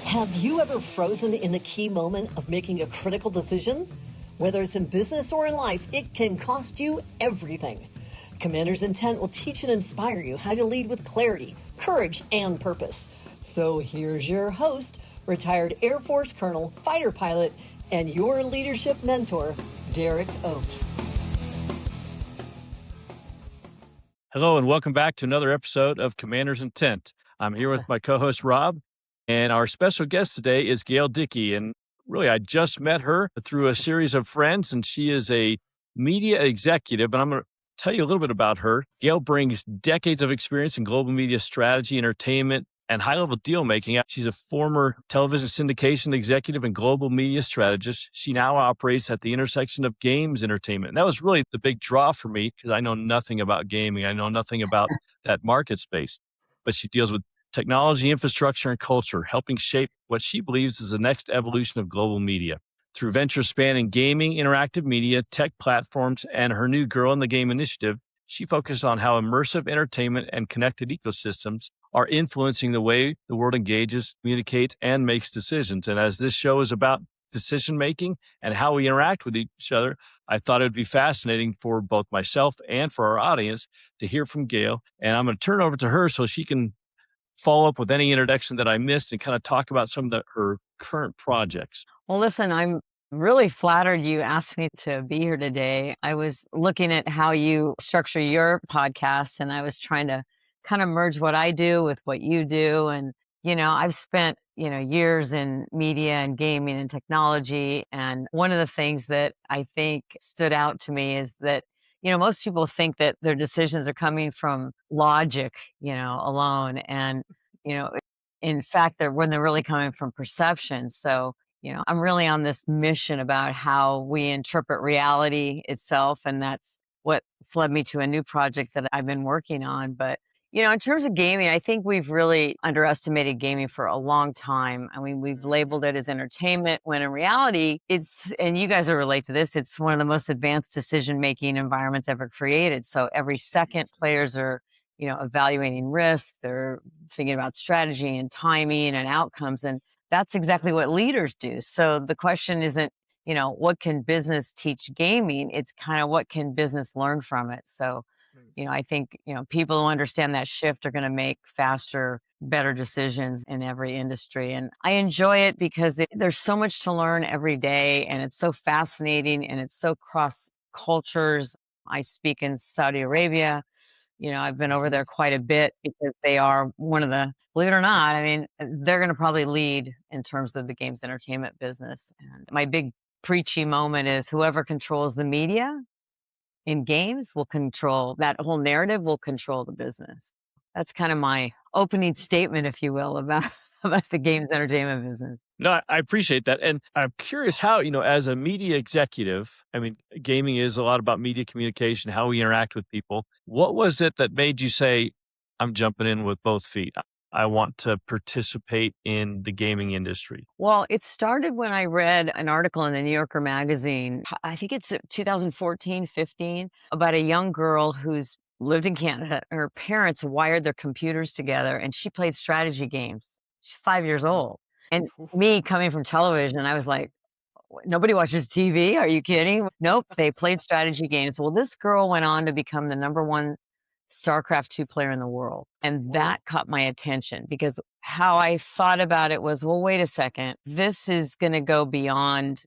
Have you ever frozen in the key moment of making a critical decision? Whether it's in business or in life, it can cost you everything. Commander's Intent will teach and inspire you how to lead with clarity, courage, and purpose. So here's your host, retired Air Force Colonel, fighter pilot, and your leadership mentor, Derek Oaks. Hello, and welcome back to another episode of Commander's Intent. I'm here with my co-host, Rob, and our special guest today is Gail Dickie. And really, I just met her through a series of friends, and she is a media executive, and I'm going to tell you a little bit about her. Gail brings decades of experience in global media strategy, entertainment, and high-level deal-making. She's a former television syndication executive and global media strategist. She now operates at the intersection of games entertainment. And that was really the big draw for me because I know nothing about gaming. I know nothing about that market space. But she deals with technology, infrastructure, and culture, helping shape what she believes is the next evolution of global media. Through ventures spanning gaming, interactive media, tech platforms, and her new Girl in the Game initiative, she focused on how immersive entertainment and connected ecosystems are influencing the way the world engages, communicates, and makes decisions. And as this show is about decision-making and how we interact with each other, I thought it would be fascinating for both myself and for our audience to hear from Gail. And I'm going to turn it over to her so she can follow up with any introduction that I missed and kind of talk about some of her current projects. Well, listen, I'm really flattered you asked me to be here today. I was looking at how you structure your podcast, and I was trying to kind of merge what I do with what you do. And, I've spent, years in media and gaming and technology. And one of the things that I think stood out to me is that, most people think that their decisions are coming from logic, alone. And, in fact, when they're really coming from perception. So, I'm really on this mission about how we interpret reality itself. And that's what led me to a new project that I've been working on. But, in terms of gaming, I think we've really underestimated gaming for a long time. I mean, we've labeled it as entertainment when in reality, and you guys will relate to this, it's one of the most advanced decision-making environments ever created. So every second players are, evaluating risk, they're thinking about strategy and timing and outcomes. And that's exactly what leaders do. So the question isn't, what can business teach gaming? It's kind of what can business learn from it? So, I think, people who understand that shift are going to make faster, better decisions in every industry. And I enjoy it because there's so much to learn every day, and it's so fascinating, and it's so cross cultures. I speak in Saudi Arabia. I've been over there quite a bit because they are one of the, believe it or not, I mean, they're going to probably lead in terms of the games entertainment business. And my big preachy moment is whoever controls the media in games will control that whole narrative, will control the business. That's kind of my opening statement, if you will, about the games entertainment business. No, I appreciate that. And I'm curious how, as a media executive, I mean, gaming is a lot about media communication, how we interact with people. What was it that made you say, I'm jumping in with both feet? I want to participate in the gaming industry? Well, it started when I read an article in the New Yorker magazine, I think it's 2014, 15, about a young girl who's lived in Canada. Her parents wired their computers together, and she played strategy games. She's 5 years old. And me coming from television, I was like, nobody watches TV. Are you kidding? Nope. They played strategy games. Well, this girl went on to become the number one StarCraft 2 player in the world. And that caught my attention because how I thought about it was, well, wait a second. This is going to go beyond,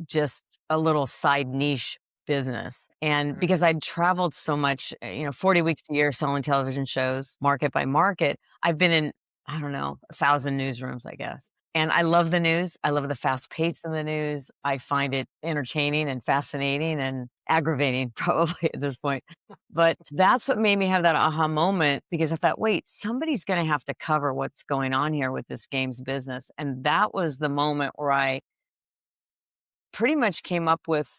just a little side niche business. And because I'd traveled so much, 40 weeks a year selling television shows, market by market, I've been in, 1,000 newsrooms, I guess. And I love the news. I love the fast pace in the news. I find it entertaining and fascinating and aggravating probably at this point. But that's what made me have that aha moment because I thought, wait, somebody's going to have to cover what's going on here with this games business. And that was the moment where I pretty much came up with,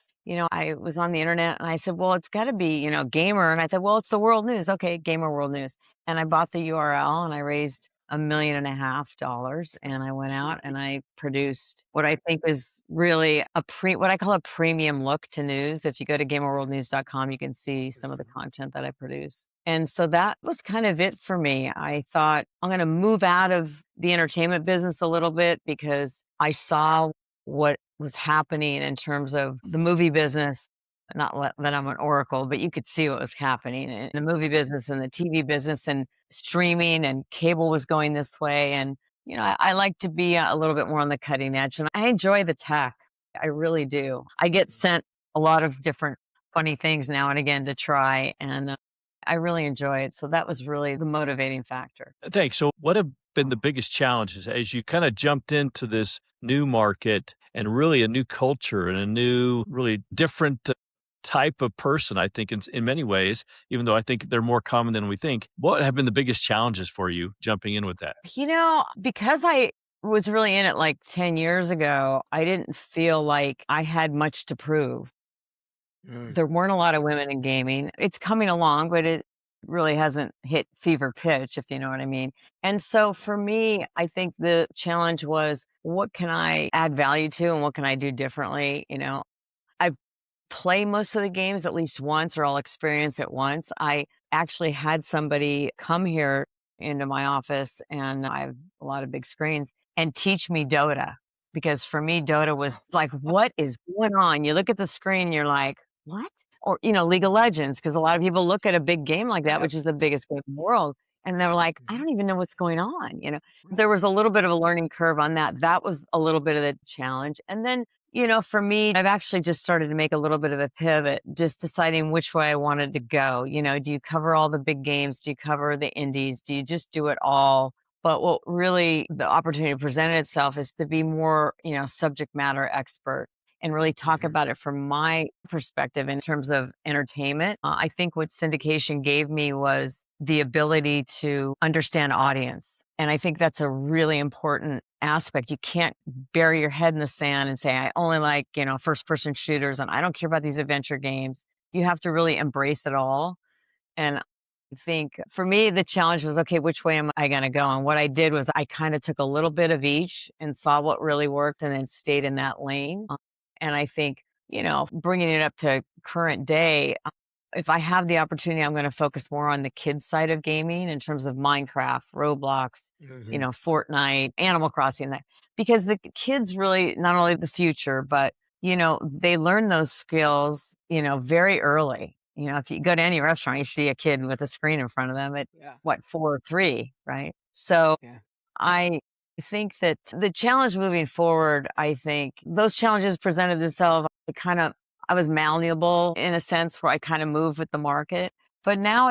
I was on the internet and I said, well, it's got to be, gamer. And I thought, well, it's the world news. Okay, gamer world news. And I bought the URL and I raised $1.5 million, and I went out and I produced what I think is really what I call a premium look to news. If you go to gamerworldnews.com, you can see some of the content that I produce. And so that was kind of it for me. I thought I'm going to move out of the entertainment business a little bit because I saw what was happening in terms of the movie business. That I'm an oracle, but you could see what was happening in the movie business and the TV business and streaming, and cable was going this way. And, I like to be a little bit more on the cutting edge, and I enjoy the tech. I really do. I get sent a lot of different funny things now and again to try, and I really enjoy it. So that was really the motivating factor. Thanks. So, what have been the biggest challenges as you kind of jumped into this new market and really a new culture and a new, really different type of person? I think in many ways, even though I think they're more common than we think. What have been the biggest challenges for you jumping in with that? Because I was really in it like 10 years ago, I didn't feel like I had much to prove. There weren't a lot of women in gaming. It's coming along, but it really hasn't hit fever pitch, if you know what I mean. And so for me, I think the challenge was, what can I add value to and what can I do differently? I play most of the games at least once, or I'll experience it once. I actually had somebody come here into my office, and I have a lot of big screens, and teach me Dota. Because for me, Dota was like, what is going on? You look at the screen, you're like, what? Or, League of Legends, because a lot of people look at a big game like that, which is the biggest game in the world. And they're like, I don't even know what's going on. There was a little bit of a learning curve on that. That was a little bit of the challenge. And then, for me, I've actually just started to make a little bit of a pivot, just deciding which way I wanted to go. Do you cover all the big games? Do you cover the indies? Do you just do it all? But what really the opportunity presented itself is to be more, subject matter expert and really talk about it from my perspective in terms of entertainment. I think what syndication gave me was the ability to understand audience. And I think that's a really important aspect. You can't bury your head in the sand and say, I only like, first person shooters and I don't care about these adventure games. You have to really embrace it all. And I think for me, the challenge was, okay, which way am I going to go? And what I did was I kind of took a little bit of each and saw what really worked and then stayed in that lane. And I think, bringing it up to current day, if I have the opportunity, I'm going to focus more on the kids side of gaming in terms of Minecraft, Roblox, Fortnite, Animal Crossing, that, because the kids really, not only the future, but, they learn those skills, very early. If you go to any restaurant, you see a kid with a screen in front of them at 4 or 3, right? So I think that the challenge moving forward, I think those challenges presented themselves. I was malleable in a sense where I kind of moved with the market. But now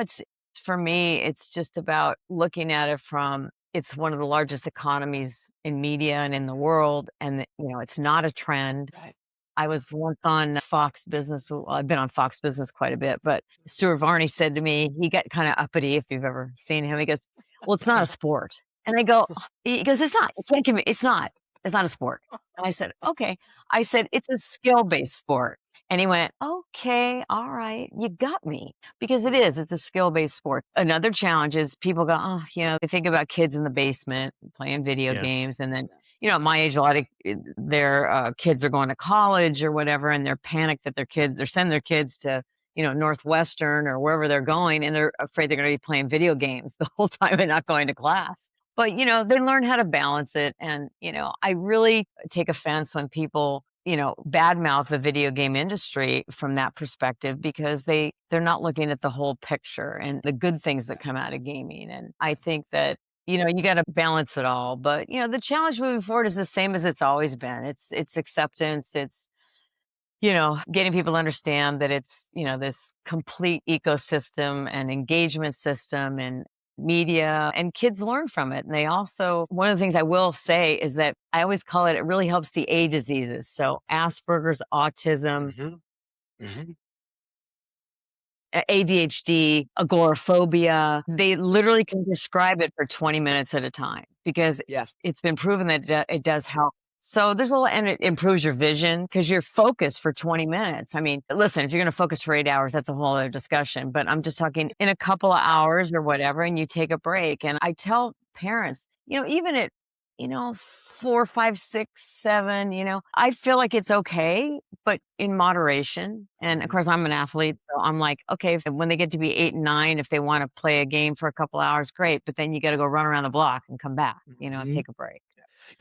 for me, it's just about looking at it from, it's one of the largest economies in media and in the world. And, it's not a trend. Right. I was once on Fox Business. Well, I've been on Fox Business quite a bit, but Stuart Varney said to me, he got kind of uppity if you've ever seen him. He goes, well, it's not a sport. And he goes, it's not. You can't give me, it's not a sport. And I said, okay. I said, it's a skill-based sport. And he went, okay, all right, you got me. Because it's a skill-based sport. Another challenge is people go, they think about kids in the basement playing video games. And then, at my age, a lot of their kids are going to college or whatever, and they're panicked that they're sending their kids to, Northwestern or wherever they're going, and they're afraid they're going to be playing video games the whole time and not going to class. But, they learn how to balance it. And, I really take offense when people, badmouth the video game industry from that perspective, because they're not looking at the whole picture and the good things that come out of gaming. And I think that, you got to balance it all. But, the challenge moving forward is the same as it's always been. It's acceptance. It's, getting people to understand that it's, this complete ecosystem and engagement system and media, and kids learn from it. And they also, one of the things I will say is that I always call it really helps the A diseases. So Asperger's, autism, ADHD, agoraphobia, they literally can describe it for 20 minutes at a time, because it's been proven that it does help. So there's and it improves your vision because you're focused for 20 minutes. I mean, listen, if you're going to focus for 8 hours, that's a whole other discussion, but I'm just talking in a couple of hours or whatever, and you take a break. And I tell parents, even at 4, 5, 6, 7, I feel like it's okay, but in moderation. And of course, I'm an athlete. So I'm like, okay, when they get to be 8 and 9, if they want to play a game for a couple hours, great. But then you got to go run around the block and come back, and Mhm. take a break.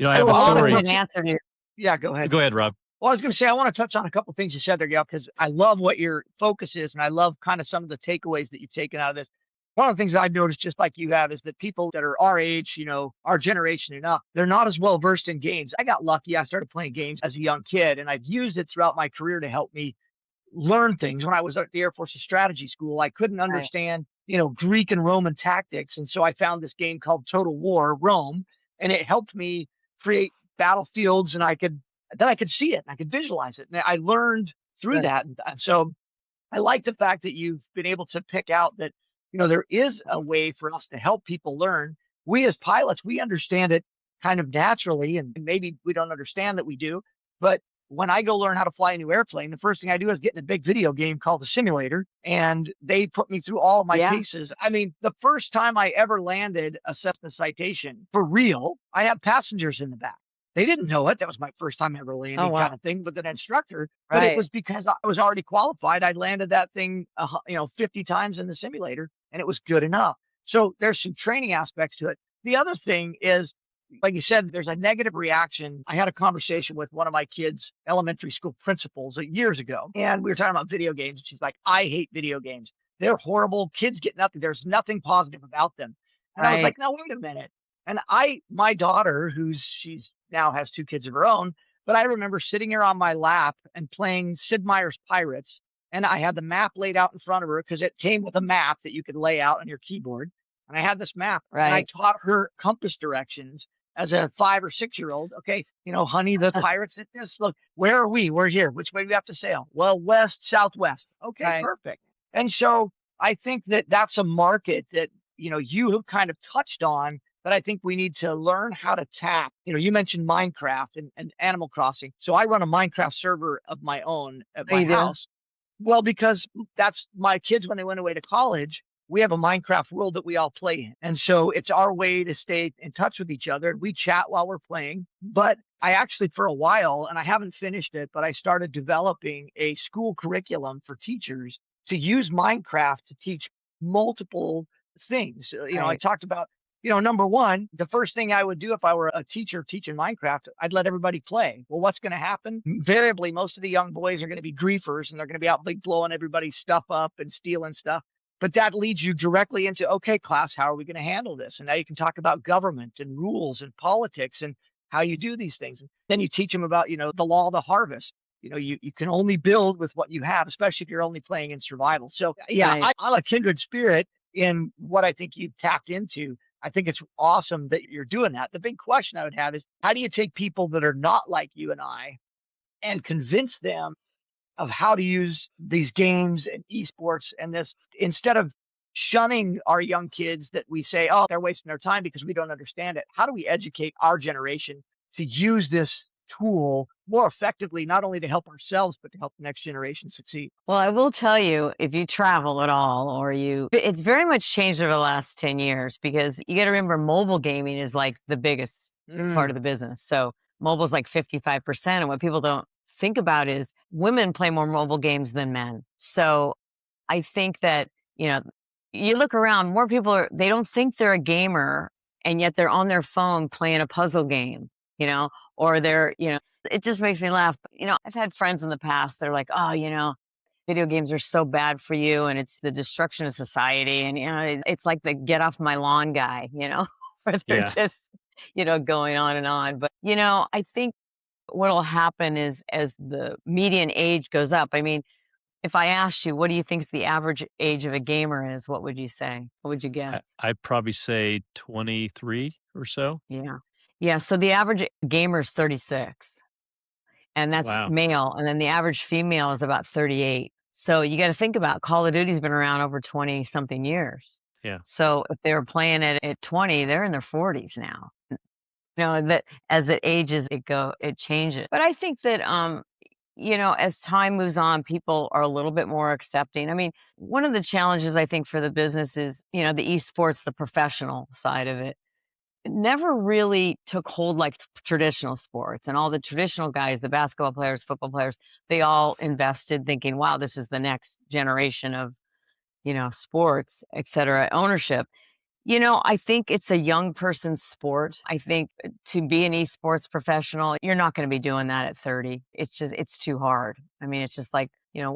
I So have a I want to story. touch. Answer to Yeah, go ahead. Go ahead, Rob. Well, I was going to say, I want to touch on a couple things you said there, Gail, because I love what your focus is, and I love kind of some of the takeaways that you've taken out of this. One of the things that I've noticed, just like you have, is that people that are our age, our generation and up, they're not as well versed in games. I got lucky. I started playing games as a young kid, and I've used it throughout my career to help me learn things. When I was at the Air Force's strategy school, I couldn't right. understand, Greek and Roman tactics. And so I found this game called Total War Rome, and it helped me create battlefields, and then I could see it and I could visualize it. And I learned through Good. that. And so I like the fact that you've been able to pick out that, there is a way for us to help people learn. We as pilots, we understand it kind of naturally, and maybe we don't understand that we do. But when I go learn how to fly a new airplane, the first thing I do is get in a big video game called the simulator, and they put me through all of my Yeah. paces. I mean, the first time I ever landed a Cessna Citation for real, I had passengers in the back. They didn't know it. That was my first time ever Oh, landing wow. kind of thing with an instructor. But it Right. was because I was already qualified. I'd landed that thing, 50 times in the simulator, and it was good enough. So there's some training aspects to it. The other thing is, like you said, there's a negative reaction. I had a conversation with one of my kids' elementary school principals years ago, and we were talking about video games. And she's like, I hate video games. They're horrible. Kids get nothing. There's nothing positive about them. And I was Right. like, no, wait a minute. And my daughter, she's now has 2 kids of her own, but I remember sitting here on my lap and playing Sid Meier's Pirates. And I had the map laid out in front of her because it came with a map that you could lay out on your keyboard. And I had this map, and I Right. taught her compass directions as a 5 or 6-year-old. Okay, honey, the pirates at this. Look, where are we? We're here. Which way do we have to sail? Well, west, southwest. Okay, Right. perfect. And so I think that that's a market that you have kind of touched on that I think we need to learn how to tap. You mentioned Minecraft and Animal Crossing. So I run a Minecraft server of my own at Oh, my you do? house. Well, because that's my kids when they went away to college. We have a Minecraft world that we all play in. And so it's our way to stay in touch with each other. We chat while we're playing. But I actually, for a while, and I haven't finished it, but I started developing a school curriculum for teachers to use Minecraft to teach multiple things. I Right. talked about, number one, the first thing I would do if I were a teacher teaching Minecraft, I'd let everybody play. Well, what's going to happen? Invariably, most of the young boys are going to be griefers, and they're going to be out like blowing everybody's stuff up and stealing stuff. But that leads you directly into, okay, class, how are we going to handle this? And now you can talk about government and rules and politics and how you do these things. And then you teach them about, the law of the harvest. You can only build with what you have, especially if you're only playing in survival. So yeah, Right. I'm a kindred spirit in what I think you've tapped into. I think it's awesome that you're doing that. The big question I would have is, how do you take people that are not like you and I and convince them of how to use these games and esports and this, instead of shunning our young kids that we say, oh, they're wasting their time because we don't understand it. How do we educate our generation to use this tool more effectively, not only to help ourselves, but to help the next generation succeed? Well, I will tell you, if you travel at all it's very much changed over the last 10 years because you got to remember mobile gaming is like the biggest part of the business. So mobile is like 55%. And what people don't think about is women play more mobile games than men. So I think that, you look around, more people they don't think they're a gamer and yet they're on their phone playing a puzzle game, or it just makes me laugh. I've had friends in the past, they're like, oh, video games are so bad for you and it's the destruction of society. And, it's like the get off my lawn guy, where they're Yeah. just, going on and on. But, I think what'll happen is as the median age goes up, I mean, if I asked you, what do you think the average age of a gamer is? What would you say? What would you guess? I'd probably say 23 or so. Yeah. Yeah. So the average gamer is 36, and that's Wow. male. And then the average female is about 38. So you got to think about Call of Duty's been around over 20 something years. Yeah. So if they were playing it at 20, they're in their 40s now. That as it ages, it changes. But I think that, as time moves on, people are a little bit more accepting. I mean, one of the challenges I think for the business is, the esports, the professional side of it. never really took hold like traditional sports. And all the traditional guys, the basketball players, football players, they all invested thinking, wow, this is the next generation of, sports, et cetera, ownership. I think it's a young person's sport. I think to be an esports professional, you're not going to be doing that at 30. It's too hard. I mean, it's just like,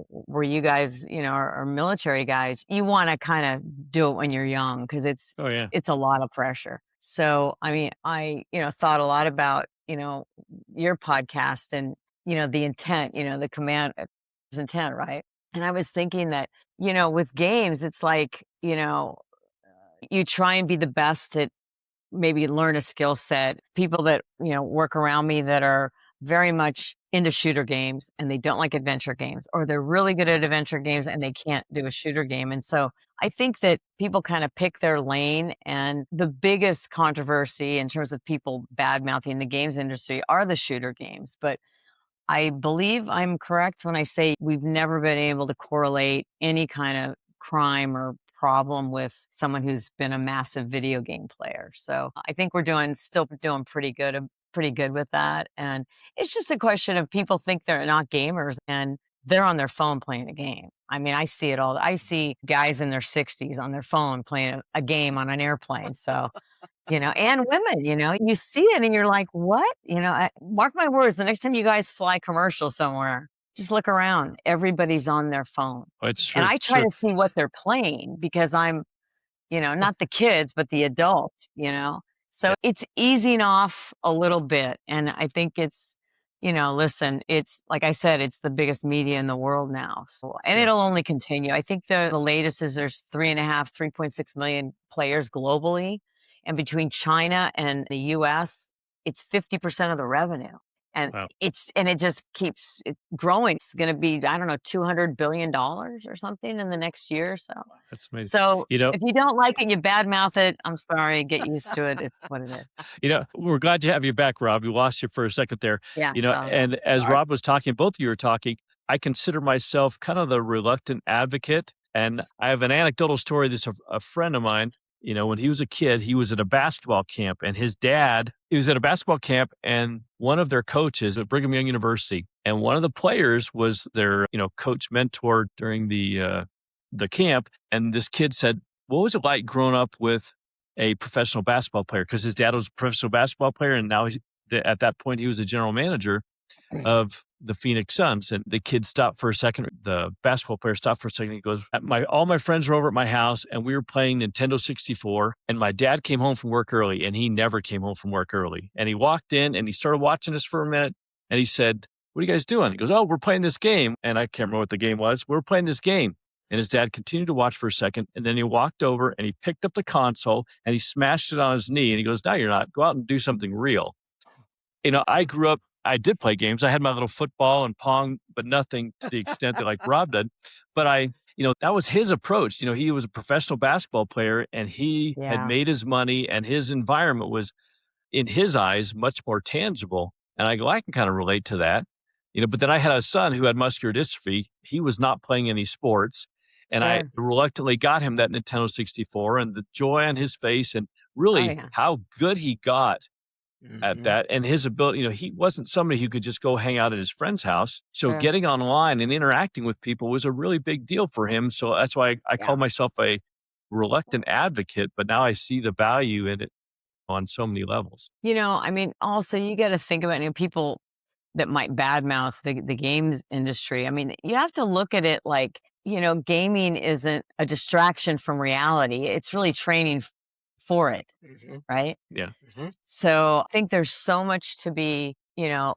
where you guys, are military guys, you want to kind of do it when you're young because Oh yeah. it's a lot of pressure. So, I mean, I, thought a lot about, your podcast and, the intent, the command intent, right? And I was thinking that, with games, it's like, you try and be the best at maybe learn a skill set. People that, work around me that are very much into shooter games and they don't like adventure games, or they're really good at adventure games and they can't do a shooter game. And so I think that people kind of pick their lane. And the biggest controversy in terms of people bad mouthing the games industry are the shooter games. But I believe I'm correct when I say we've never been able to correlate any kind of crime or problem with someone who's been a massive video game player. So I think we're still doing pretty good with that. And it's just a question of people think they're not gamers and they're on their phone playing a game. I mean, I see it all. I see guys in their 60s on their phone playing a game on an airplane. So and women, you see it and you're like, what? Mark my words, the next time you guys fly commercial somewhere, just look around. Everybody's on their phone. Oh, it's true. And I try to see what they're playing because I'm, not the kids, but the adults, So it's easing off a little bit. And I think it's, listen, it's like I said, it's the biggest media in the world now. So, and it'll only continue. I think the latest is there's 3.6 million players globally. And between China and the US, it's 50% of the revenue. And Wow. it just keeps growing. It's going to be, I don't know, $200 billion or something in the next year or so. That's amazing. So if you don't like it, you badmouth it. I'm sorry, get used to it. It's what it is. We're glad to have you back, Rob. We lost you for a second there. Yeah. And as Rob was talking, both of you were talking, I consider myself kind of the reluctant advocate. And I have an anecdotal story. This a friend of mine, when he was a kid, he was at a basketball camp and he was at a basketball camp and one of their coaches at Brigham Young University, and one of the players was their, coach mentor during the camp. And this kid said, what was it like growing up with a professional basketball player? Because his dad was a professional basketball player. And now at that point, he was a general manager of the Phoenix Suns. And the kid stopped for a second. The basketball player stopped for a second. He goes, all my friends were over at my house and we were playing Nintendo 64. And my dad came home from work early and he never came home from work early. And he walked in and he started watching us for a minute. And he said, what are you guys doing? He goes, oh, we're playing this game. And I can't remember what the game was. We're playing this game. And his dad continued to watch for a second. And then he walked over and he picked up the console and he smashed it on his knee. And he goes, no, you're not. Go out and do something real. I grew up, I did play games. I had my little football and pong, but nothing to the extent that like Rob did. But that was his approach. He was a professional basketball player and he had made his money and his environment was, in his eyes, much more tangible. And I go, I can kind of relate to that. But then I had a son who had muscular dystrophy. He was not playing any sports. And I reluctantly got him that Nintendo 64 and the joy on his face and really how good he got at that and his ability. He wasn't somebody who could just go hang out at his friend's house. So getting online and interacting with people was a really big deal for him. So that's why I call myself a reluctant advocate, but now I see the value in it on so many levels. I mean, also you got to think about people that might badmouth the games industry. I mean, you have to look at it like, gaming isn't a distraction from reality. It's really training for it, right? Yeah. So I think there's so much to be,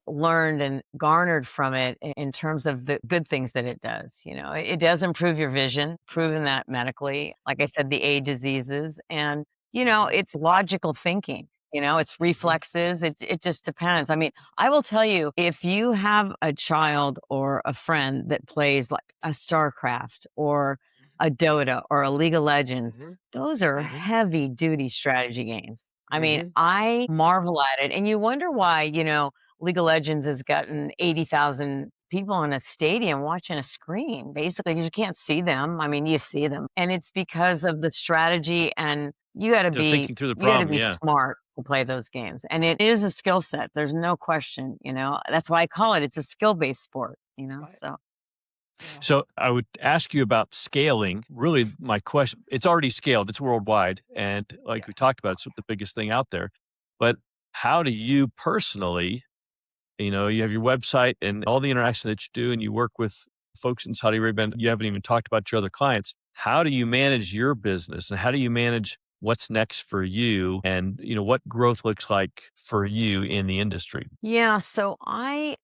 learned and garnered from it in terms of the good things that it does. It does improve your vision, proven that medically. Like I said, the eye diseases and, it's logical thinking. It's reflexes. It just depends. I mean, I will tell you, if you have a child or a friend that plays like a StarCraft or a Dota or a League of Legends, those are heavy duty strategy games. I mean, I marvel at it. And you wonder why, League of Legends has gotten 80,000 people in a stadium watching a screen, basically, because you can't see them. I mean, you see them. And it's because of the strategy and you got to be thinking through the problem, smart. to play those games. And it is a skill set. There's no question, that's why I call it's a skill-based sport, Right. so. Yeah. So I would ask you about scaling. Really, my question, it's already scaled, it's worldwide. And like Yeah. we talked about, it's the biggest thing out there. But how do you personally, you have your website and all the interaction that you do, and you work with folks in Saudi Arabia, and you haven't even talked about your other clients. How do you manage your business, and how do you manage what's next for you, and what growth looks like for you in the industry? Yeah, so I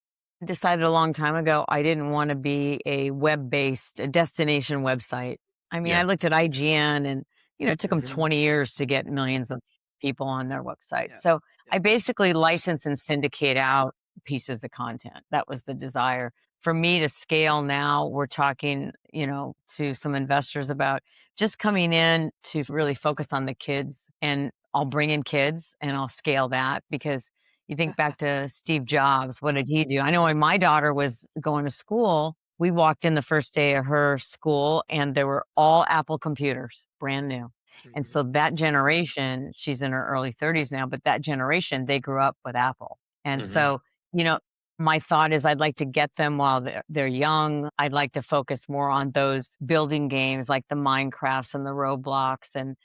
decided a long time ago I didn't want to be a web-based, a destination website. I mean, Yeah. I looked at IGN and, it took them Mhm. 20 years to get millions of people on their website. Yeah. So Yeah. I basically license and syndicate out pieces of content. That was the desire. For me to scale now, we're talking, to some investors about just coming in to really focus on the kids, and I'll bring in kids and I'll scale that because you think back to Steve Jobs, what did he do? I know when my daughter was going to school, we walked in the first day of her school and there were all Apple computers, brand new. And Mhm. so that generation, she's in her early 30s now, but that generation, they grew up with Apple. And Hmm. so, you know, my thought is I'd like to get them while they're young. I'd like to focus more on those building games like the Minecrafts and the Roblox and,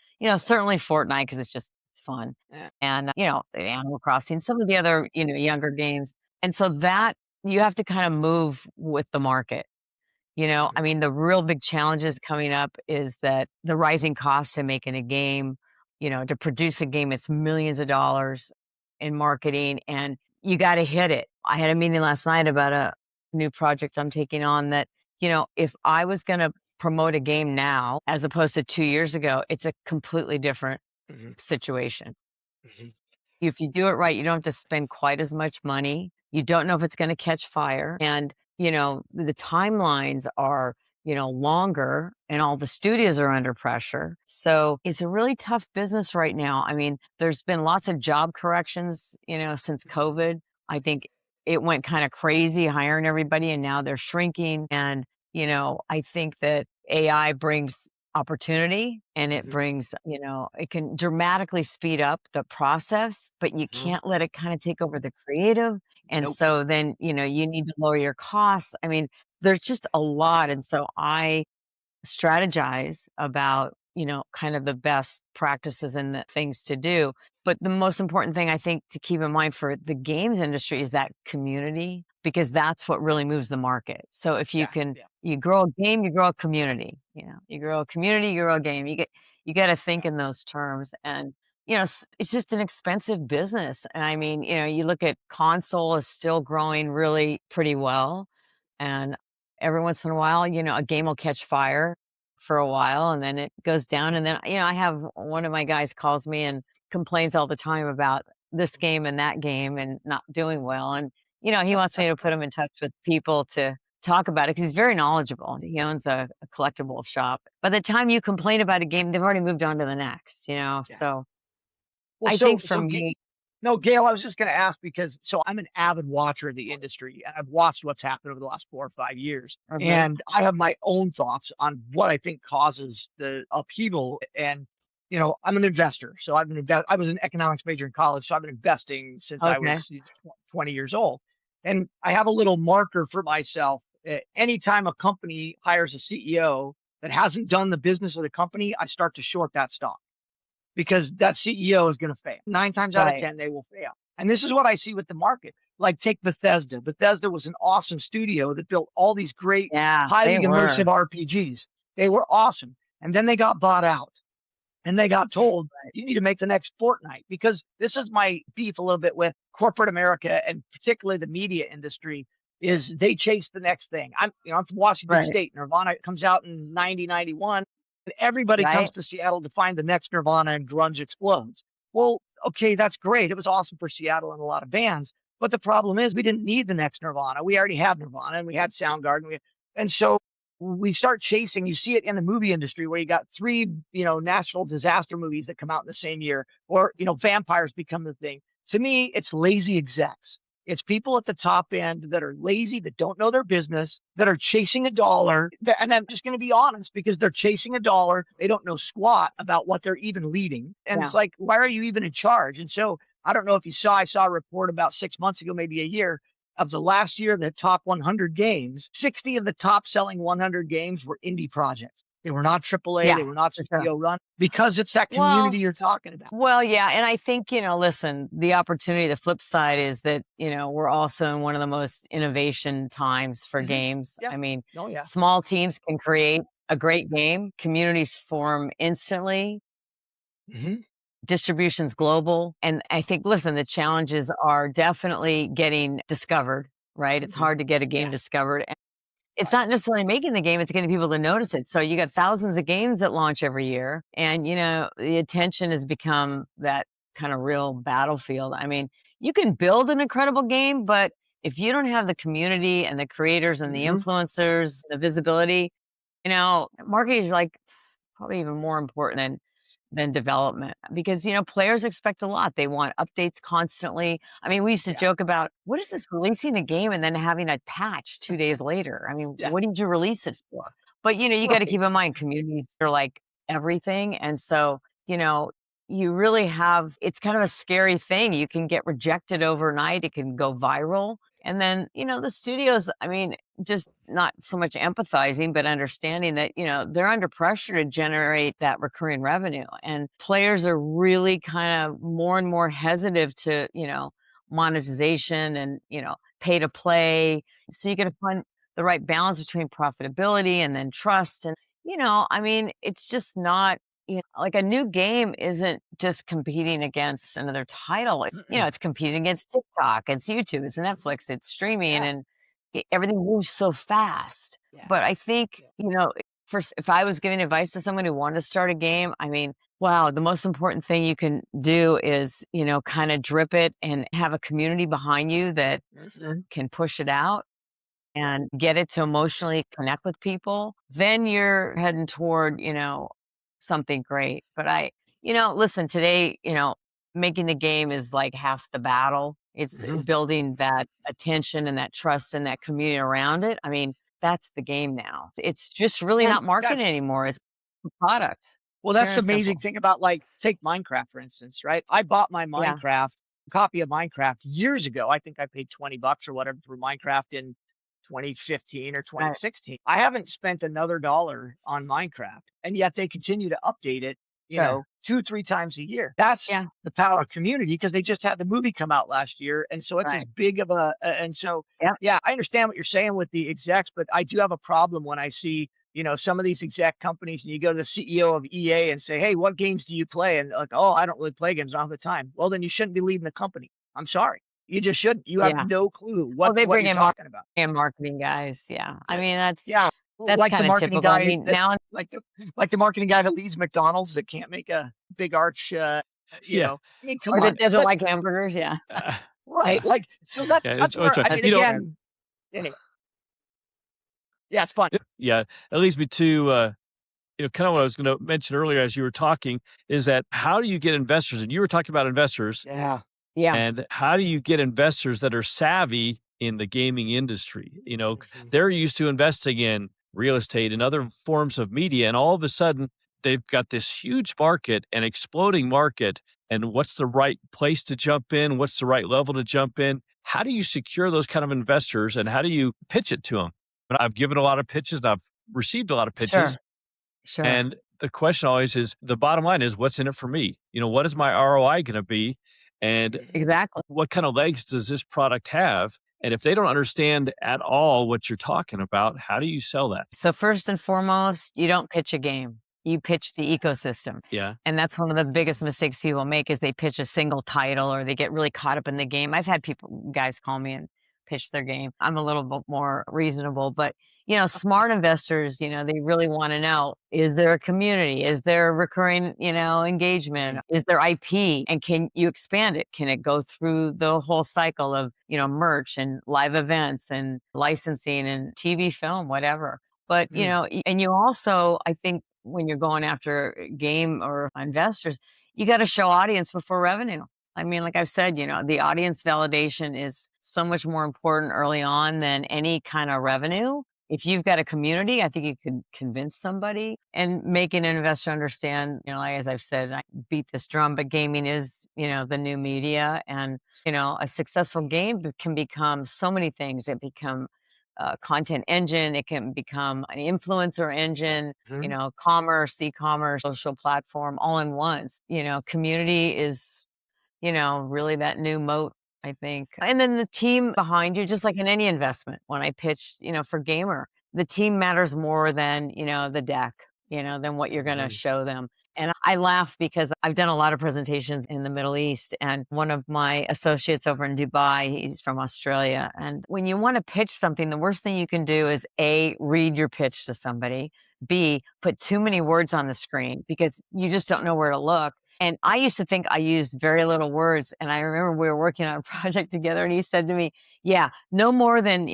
certainly Fortnite because it's fun Yeah. and, the Animal Crossing, some of the other, younger games. And so that you have to kind of move with the market. I Mhm. mean, the real big challenges coming up is that the rising costs of making a game, to produce a game, it's millions of dollars in marketing and you got to hit it. I had a meeting last night about a new project I'm taking on that, if I was going to promote a game now as opposed to 2 years ago, it's a completely different Mhm. situation. Mhm. If you do it right, you don't have to spend quite as much money. You don't know if it's going to catch fire. And, the timelines are, longer and all the studios are under pressure. So it's a really tough business right now. I mean, there's been lots of job corrections, since Mhm. COVID. I think it went kind of crazy hiring everybody and now they're shrinking. And, I think that AI brings opportunity and it Mhm. brings, it can dramatically speed up the process, but you Mhm. can't let it kind of take over the creative. And Nope. so then, you need to lower your costs. I mean, there's just a lot. And so I strategize about, kind of the best practices and the things to do. But the most important thing I think to keep in mind for the games industry is that community, because that's what really moves the market. So if you Yeah. can, Yeah. you grow a game, you grow a community, you grow a community, you grow a game. You got to think Yeah. in those terms. And, it's just an expensive business. And I mean, you look at console is still growing really pretty well. And every once in a while, a game will catch fire for a while and then it goes down. And then, I have one of my guys calls me and complains all the time about this game and that game and not doing well. And, he wants me to put him in touch with people to talk about it because he's very knowledgeable. He owns a collectible shop. By the time you complain about a game, they've already moved on to the next, Yeah. So Well, I so think for me, no, Gail, I was just going to ask because I'm an avid watcher of the industry and I've watched what's happened over the last 4 or 5 years. mhm, And I have my own thoughts on what I think causes the upheaval. And, I'm an investor. So I was an economics major in college. So I've been investing since I okay, was 20 years old. And I have a little marker for myself. Anytime a company hires a CEO that hasn't done the business of the company, I start to short that stock because that CEO is going to fail. 9 times out of right. 10, they will fail. And this is what I see with the market. Like take Bethesda. Bethesda was an awesome studio that built all these great, Yeah, they highly immersive were. RPGs. They were awesome. And then they got bought out and they got told, Right. you need to make the next Fortnite because this is my beef a little bit with corporate America and particularly the media industry is they chase the next thing. I'm from Washington Right. State. Nirvana comes out in 90, 91, and everybody comes Right. to Seattle to find the next Nirvana and grunge explodes. Well, okay, that's great. It was awesome for Seattle and a lot of bands. But the problem is we didn't need the next Nirvana. We already had Nirvana and we had Soundgarden. And so we start chasing. You see it in the movie industry where you got three, national disaster movies that come out in the same year, or vampires become the thing. To me, it's lazy execs. It's people at the top end that are lazy, that don't know their business, that are chasing a dollar. And I'm just going to be honest, because they're chasing a dollar. They don't know squat about what they're even leading. And Yeah. it's like, why are you even in charge? And so I don't know if you saw, I saw a report about 6 months ago, maybe a year, of the last year, the top 100 games, 60 of the top selling 100 games were indie projects. They were not AAA. Yeah, They were not for sure. studio run, because it's that Well, community you're talking about. Well, yeah. And I think, listen, the opportunity, the flip side is that, we're also in one of the most innovation times for Mhm. games. Yeah. I mean, Oh, yeah. small teams can create a great game, communities form instantly, Mhm. distribution's global. And I think, listen, the challenges are definitely getting discovered, right? It's Mhm. hard to get a game Yes. discovered. It's Right. not necessarily making the game, it's getting people to notice it. So you got thousands of games that launch every year, and, the attention has become that kind of real battlefield. I mean, you can build an incredible game, but if you don't have the community and the creators and the Mhm. influencers, the visibility, marketing is like probably even more important than development because players expect a lot. They want updates constantly. I mean, we used to Yeah. joke about what is this releasing a game and then having a patch 2 days later. I mean, Yeah. what did you release it for? But you got to Right. keep in mind communities are like everything, and so you know you really have, it's kind of a scary thing. You can get rejected overnight. It can go viral. And then, the studios, I mean, just not so much empathizing, but understanding that, they're under pressure to generate that recurring revenue. And players are really kind of more and more hesitant to, monetization and, pay to play. So you got to find the right balance between profitability and then trust. And, I mean, it's just not, like a new game isn't just competing against another title. Mm-mm. It's competing against TikTok, it's YouTube, it's Netflix, it's streaming, Yeah. and everything moves so fast. Yeah. But I think, Yeah. first, if I was giving advice to someone who wanted to start a game, I mean, wow, the most important thing you can do is, kind of drip it and have a community behind you that Mhm. can push it out and get it to emotionally connect with people, then you're heading toward, something great. But listen, today, making the game is like half the battle. It's Mhm. building that attention and that trust and that community around it. I mean, that's the game now. It's just really Well, not marketing that's anymore. It's a product, well, pure that's the and amazing simple. thing about, like, take Minecraft, for instance, right? I bought my Yeah. Minecraft copy of Minecraft years ago. I think I paid $20 or whatever for Minecraft in 2015 or Right. 2016. I haven't spent another dollar on Minecraft, and yet they continue to update it, Sure. 2, 3 times a year. That's Yeah. the power of community, because they just had the movie come out last year, and so it's as Right. big of and so, Yep. yeah, I understand what you're saying with the execs, but I do have a problem when I see, some of these exec companies, and you go to the CEO of EA and say, "Hey, what games do you play?" And like, "Oh, I don't really play games, I don't have the time." Well, then you shouldn't be leading the company. I'm sorry. You just shouldn't. You have Yeah. no clue Well, they what bring you're in talking about. marketing guys. Yeah. I Yeah. mean, that's Yeah. that's Like the kind of marketing typical. I guy mean, that now like the marketing guy that leads McDonald's that can't make a big arch, Yeah. I mean, come or on. that doesn't Let's like hamburgers. Yeah. Uh, right. uh, Like, so that's yeah, that's it's where, right. I mean, You know, again, anyway, yeah, it's fun. yeah, that leads me to kind of what I was going to mention earlier as you were talking is that how do you get investors? And you were talking about investors, Yeah. Yeah. and how do you get investors that are savvy in the gaming industry? Mhm. They're used to investing in real estate and other forms of media, and all of a sudden they've got this huge market, an exploding market. And what's the right place to jump in? What's the right level to jump in? How do you secure those kind of investors, and how do you pitch it to them? I've given a lot of pitches, and I've received a lot of pitches, Sure. Sure. and the question always is the bottom line is what's in it for me? What is my ROI going to be? And Mhm. Exactly. what kind of legs does this product have? And if they don't understand at all what you're talking about, how do you sell that? So first and foremost, you don't pitch a game. You pitch the ecosystem. Yeah. And that's one of the biggest mistakes people make is they pitch a single title or they get really caught up in the game. I've had guys call me and pitch their game. I'm a little bit more reasonable, but smart investors, they really want to know, is there a community? Is there recurring, engagement? Mhm. Is there IP? And can you expand it? Can it go through the whole cycle of, merch and live events and licensing and TV, film, whatever? But, Mhm. and you also, I think when you're going after game or investors, you got to show audience before revenue. I mean, like I've said, the audience validation is so much more important early on than any kind of revenue. If you've got a community, I think you can convince somebody and making an investor understand, like, as I've said, I beat this drum, but gaming is, the new media, and, a successful game can become so many things. It become a content engine. It can become an influencer engine, Mhm. commerce, e-commerce, social platform, all in once. Community is really that new moat, I think. And then the team behind you, just like in any investment, when I pitched, for Gamer, the team matters more than, the deck, than what you're going to Mhm. show them. And I laugh because I've done a lot of presentations in the Middle East, and one of my associates over in Dubai, he's from Australia. And when you want to pitch something, the worst thing you can do is A, read your pitch to somebody, B, put too many words on the screen because you just don't know where to look. And I used to think I used very little words. And I remember we were working on a project together and he said to me, yeah, no more than,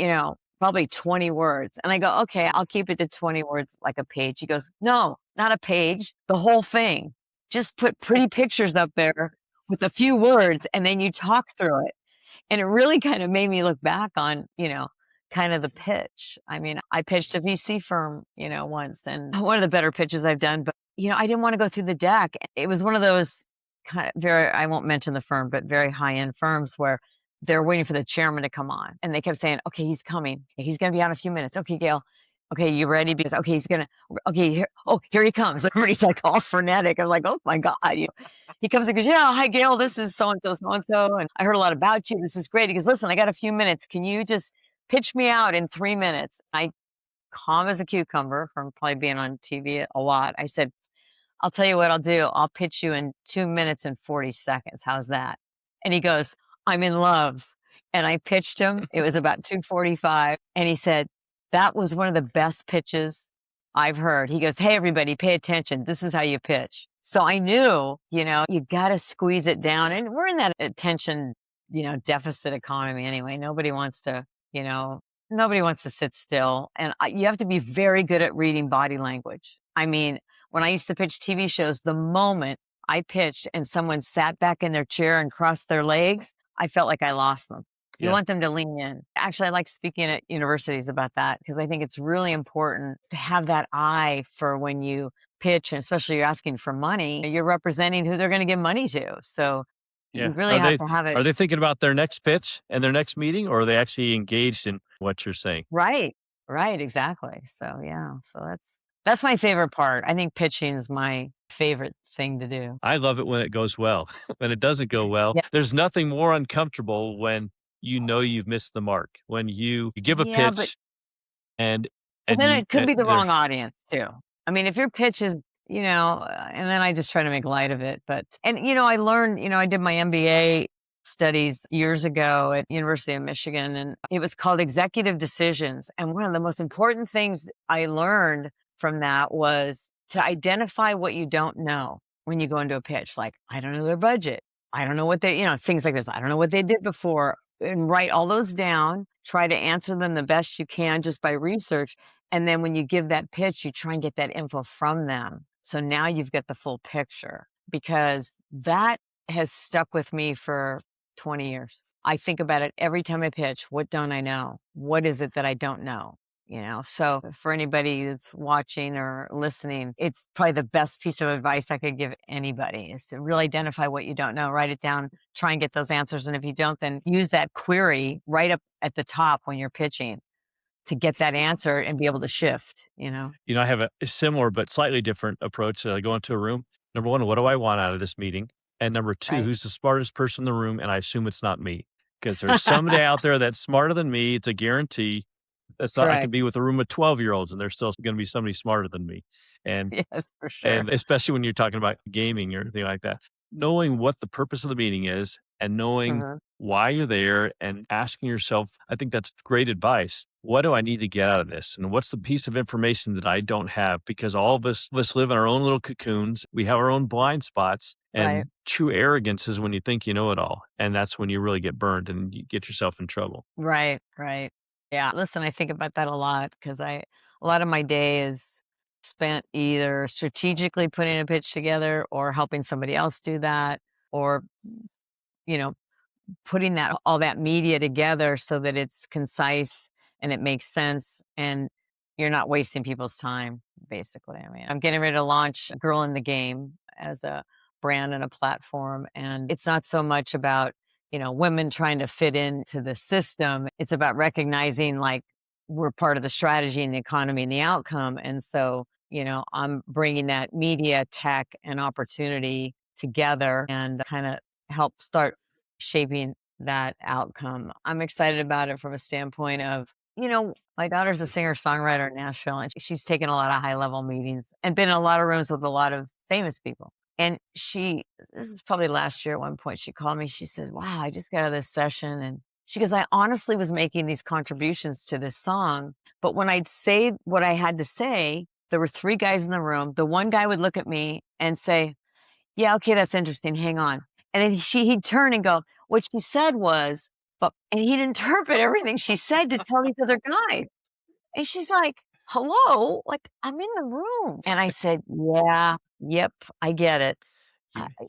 probably 20 words. And I go, okay, I'll keep it to 20 words, like a page. He goes, no, not a page, the whole thing. Just put pretty pictures up there with a few words and then you talk through it. And it really kind of made me look back on, kind of the pitch. I mean, I pitched a VC firm, once, and one of the better pitches I've done, but, I didn't want to go through the deck. It was one of those kind of I won't mention the firm, but very high end firms where they're waiting for the chairman to come on. And they kept saying, okay, he's coming. He's going to be out in a few minutes. Okay, Gail. Okay, you ready? Because, okay, okay, here he comes. Everybody's like all frenetic. I'm like, oh my God. He comes and goes, yeah, hi, Gail. This is so-and-so, so-and-so. And I heard a lot about you. This is great. He goes, listen, I got a few minutes. Can you just pitch me out in 3 minutes? I, calm as a cucumber from probably being on TV a lot. I said, I'll tell you what I'll do. I'll pitch you in 2 minutes and 40 seconds. How's that? And he goes, I'm in love. And I pitched him. It was about 2:45. And he said, that was one of the best pitches I've heard. He goes, hey, everybody, pay attention. This is how you pitch. So I knew, you got to squeeze it down. And we're in that attention, deficit economy anyway. You know, nobody wants to sit still. And you have to be very good at reading body language. I mean, when I used to pitch TV shows, the moment I pitched and someone sat back in their chair and crossed their legs, I felt like I lost them. You Yeah. want them to lean in. Actually, I like speaking at universities about that because I think it's really important to have that eye for when you pitch, and especially you're asking for money, you're representing who they're going to give money to. So you Yeah. really have to have it Are they thinking about their next pitch and their next meeting, or are they actually engaged in what you're saying? right. Right, exactly. So yeah, so that's my favorite part. I think pitching is my favorite thing to do. I love it when it goes well. When it doesn't go well, Yeah. there's nothing more uncomfortable when you know you've missed the mark. When you give a Yeah, but pitch and But then you it could be the they're wrong audience too. I mean, if your pitch is, and then I just try to make light of it. But, and, I learned, I did my MBA studies years ago at University of Michigan, and it was called Executive Decisions. And one of the most important things I learned from that was to identify what you don't know when you go into a pitch. Like, I don't know their budget. I don't know what they, things like this. I don't know what they did before. And write all those down, try to answer them the best you can just by research. And then when you give that pitch, you try and get that info from them. So now you've got the full picture, because that has stuck with me for 20 years. I think about it every time I pitch. What don't I know? What is it that I don't know? So for anybody that's watching or listening, it's probably the best piece of advice I could give anybody is to really identify what you don't know, write it down, try and get those answers. And if you don't, then use that query right up at the top when you're pitching to get that answer and be able to shift. I have a similar but slightly different approach. I go into a room. Number one, what do I want out of this meeting? And number two, Right. who's the smartest person in the room? And I assume it's not me, because there's somebody out there that's smarter than me. It's a guarantee. That's not, I could Correct. be with a room of 12-year-olds and there's still going to be somebody smarter than me. And Yes, for sure. and especially when you're talking about gaming or anything like that, knowing what the purpose of the meeting is and knowing Mhm. why you're there and asking yourself, I think that's great advice. What do I need to get out of this? And what's the piece of information that I don't have? Because all of us live in our own little cocoons. We have our own blind spots. Right. And true arrogance is when you think you know it all. And that's when you really get burned and you get yourself in trouble. Right. Right. Yeah. Listen, I think about that a lot because a lot of my day is spent either strategically putting a pitch together or helping somebody else do that, or you know, putting all that media together so that it's concise and it makes sense and you're not wasting people's time, basically. I mean, I'm getting ready to launch Girl in the Game as a brand and a platform. And it's not so much about, women trying to fit into the system. It's about recognizing like we're part of the strategy and the economy and the outcome. And so, I'm bringing that media, tech, and opportunity together and kind of help start shaping that outcome. I'm excited about it from a standpoint of, my daughter's a singer-songwriter in Nashville, and she's taken a lot of high-level meetings and been in a lot of rooms with a lot of famous people. And this is probably last year at one point, she called me, she says, wow, I just got out of this session. And she goes, I honestly was making these contributions to this song, but when I'd say what I had to say, there were 3 guys in the room. The one guy would look at me and say, yeah, okay, that's interesting. Hang on. And then he'd turn and go, what she said was, and he'd interpret everything she said to tell these other guys. And she's like, hello, like I'm in the room. And I said, yeah, yep, I get it.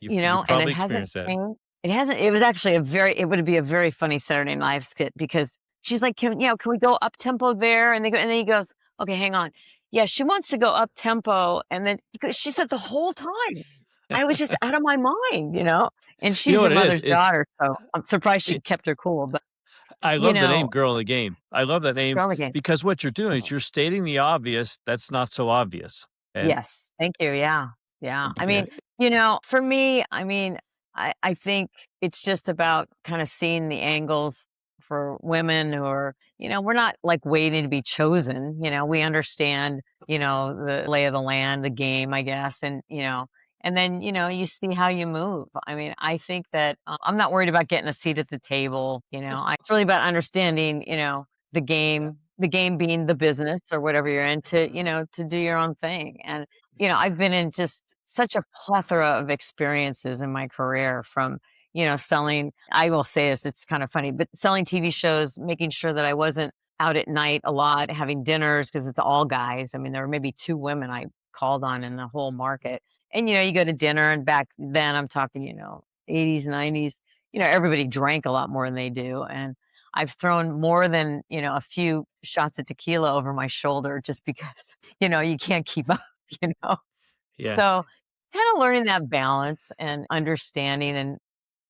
You And it probably hasn't experienced that. changed. It hasn't, it was actually it would be a very funny Saturday Night Live skit because she's like, can we go up tempo there? And then he goes, okay, hang on. Yeah, she wants to go up tempo. And then she said the whole time, I was just out of my mind, and she's your mother's daughter. So I'm surprised she kept her cool. But I love the name Girl in the Game. I love that name Girl in the Game. because what you're doing is you're stating the obvious that's not so obvious. And yes. Thank you. Yeah. Yeah. I mean, for me, I think it's just about kind of seeing the angles for women who are, we're not like waiting to be chosen. We understand, the lay of the land, the game, I guess. And then, you see how you move. I mean, I think that I'm not worried about getting a seat at the table. It's really about understanding, the game being the business or whatever you're into, to do your own thing. And, I've been in just such a plethora of experiences in my career from, selling, I will say this, it's kind of funny, but selling TV shows, making sure that I wasn't out at night a lot, having dinners because it's all guys. I mean, there were maybe 2 women I called on in the whole market. And, you go to dinner and back then I'm talking, 80s, 90s, everybody drank a lot more than they do. And I've thrown more than, a few shots of tequila over my shoulder just because, you can't keep up, Yeah. So kind of learning that balance and understanding and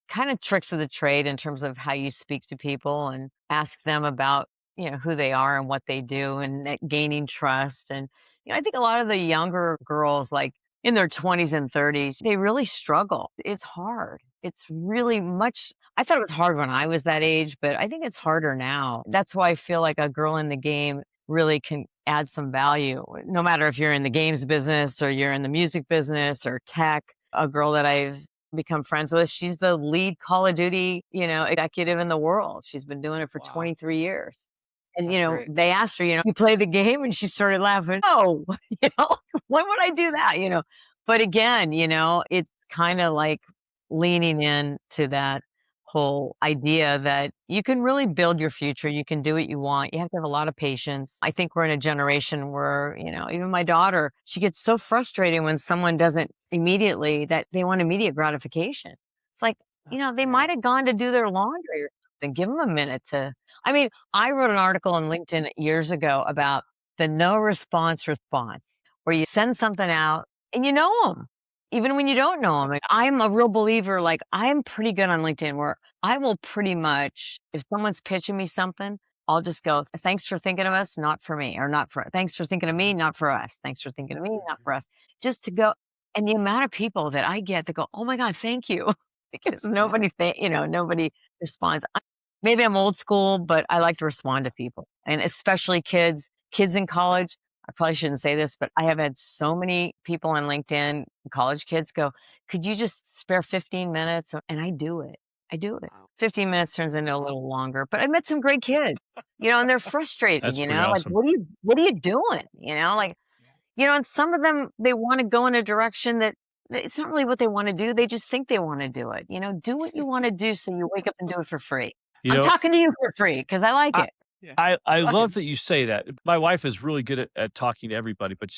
kind of tricks of the trade in terms of how you speak to people and ask them about, who they are and what they do and gaining trust. And, I think a lot of the younger girls, like in their 20s and 30s, they really struggle. It's hard. It's really I thought it was hard when I was that age, but I think it's harder now. That's why I feel like a Girl in the Game really can add some value, no matter if you're in the games business or you're in the music business or tech. A girl that I've become friends with, she's the lead Call of Duty, executive in the world. She's been doing it for 23 years. And, That's great. they asked her, you play the game? And she started laughing. Oh, why would I do that? But again, it's kind of like leaning into that whole idea that you can really build your future. You can do what you want. You have to have a lot of patience. I think we're in a generation where, even my daughter, she gets so frustrated when someone doesn't immediately, that they want immediate gratification. It's like, they might have gone to do their laundry or something. Give them a minute I wrote an article on LinkedIn years ago about the no response, where you send something out and you know them, even when you don't know them. Like, I'm a real believer, like I'm pretty good on LinkedIn where I will pretty much, if someone's pitching me something, I'll just go, thanks for thinking of us, not for me, or thanks for thinking of me, not for us. Thanks for thinking of me, not for us. Just to go. And the amount of people that I get that go, oh my God, thank you. Because nobody responds. Maybe I'm old school, but I like to respond to people, and especially kids in college. I probably shouldn't say this, but I have had so many people on LinkedIn, college kids go, could you just spare 15 minutes? And I do it. Wow. 15 minutes turns into a little longer, but I met some great kids, and they're frustrated, That's pretty like, awesome. what are you doing? And some of them, they want to go in a direction that it's not really what they want to do. They just think they want to do it. Do what you want to do so you wake up and do it for free. I'm talking to you for free because I like it. I love that you say that. My wife is really good at talking to everybody, but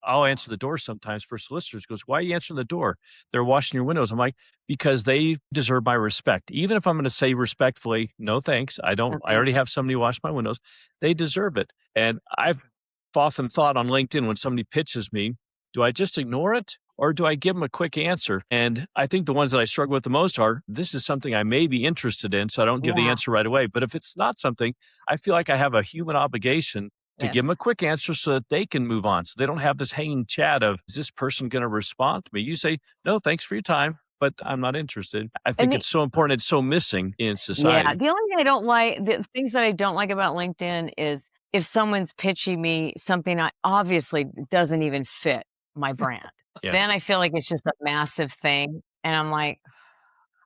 I'll answer the door sometimes for solicitors. Goes, why are you answering the door? They're washing your windows. I'm like, because they deserve my respect. Even if I'm going to say respectfully, no thanks. I already have somebody wash my windows. They deserve it. And I've often thought on LinkedIn when somebody pitches me, do I just ignore it or do I give them a quick answer? And I think the ones that I struggle with the most are, this is something I may be interested in, so I don't give the answer right away. But if it's not something, I feel like I have a human obligation to give them a quick answer so that they can move on. So they don't have this hanging chat of, is this person going to respond to me? You say, no, thanks for your time, but I'm not interested. I think it's so important. It's so missing in society. Yeah. The only thing I don't like, the things that I don't like about LinkedIn is if someone's pitching me something that obviously doesn't even fit my brand, then I feel like it's just a massive thing. And I'm like,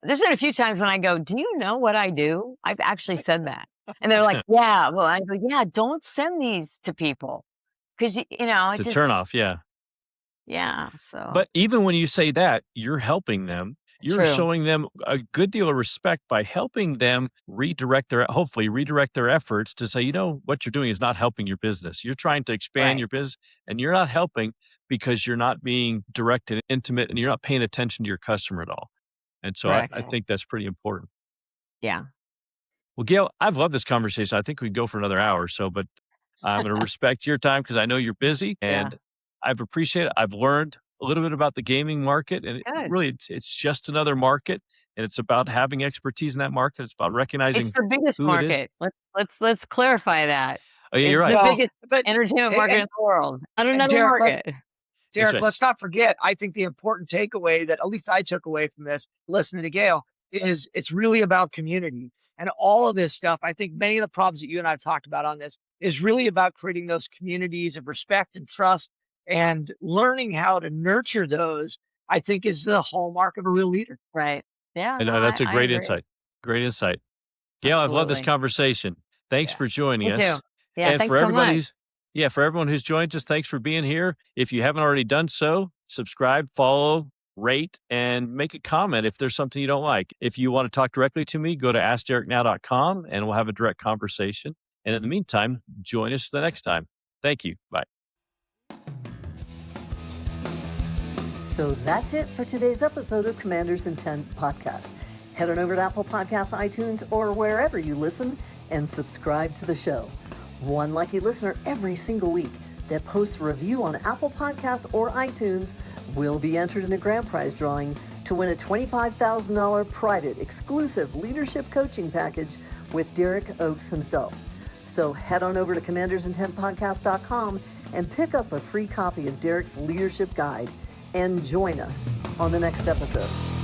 there's been a few times when I go, do you know what I do? I've actually said that. And they're like, yeah. Well, I go, yeah, don't send these to people. Because, It's a turnoff. Yeah. Yeah. So, but even when you say that, you're helping them. You're showing them a good deal of respect by helping them hopefully redirect their efforts to say, what you're doing is not helping your business. You're trying to expand your business and you're not helping because you're not being direct and intimate and you're not paying attention to your customer at all. And so I think that's pretty important. Yeah. Well, Gail, I've loved this conversation. I think we could go for another hour or so, but I'm going to respect your time because I know you're busy and I've appreciated it. I've learned a little bit about the gaming market and really it's just another market and it's about having expertise in that market. It's about recognizing it's the biggest market. Let's clarify that. Oh, yeah, you're right. It's the biggest entertainment market in the world. Not another market. Derek, let's not forget, I think the important takeaway that at least I took away from this, listening to Gail, is it's really about community. And all of this stuff, I think many of the problems that you and I have talked about on this is really about creating those communities of respect and trust and learning how to nurture those, I think is the hallmark of a real leader. Right. Yeah. That's a great insight. Great insight. Gail, I've loved this conversation. Thanks for joining us. Me too. Yeah, and thanks so much. For everyone who's joined us, thanks for being here. If you haven't already done so, subscribe, follow, rate, and make a comment if there's something you don't like. If you want to talk directly to me, go to askdereknow.com and we'll have a direct conversation. And in the meantime, join us the next time. Thank you. Bye. So that's it for today's episode of Commander's Intent Podcast. Head on over to Apple Podcasts, iTunes, or wherever you listen and subscribe to the show. One lucky listener every single week that posts a review on Apple Podcasts or iTunes will be entered in a grand prize drawing to win a $25,000 private exclusive leadership coaching package with Derek Oakes himself. So head on over to commandersintentpodcast.com and pick up a free copy of Derek's leadership guide and join us on the next episode.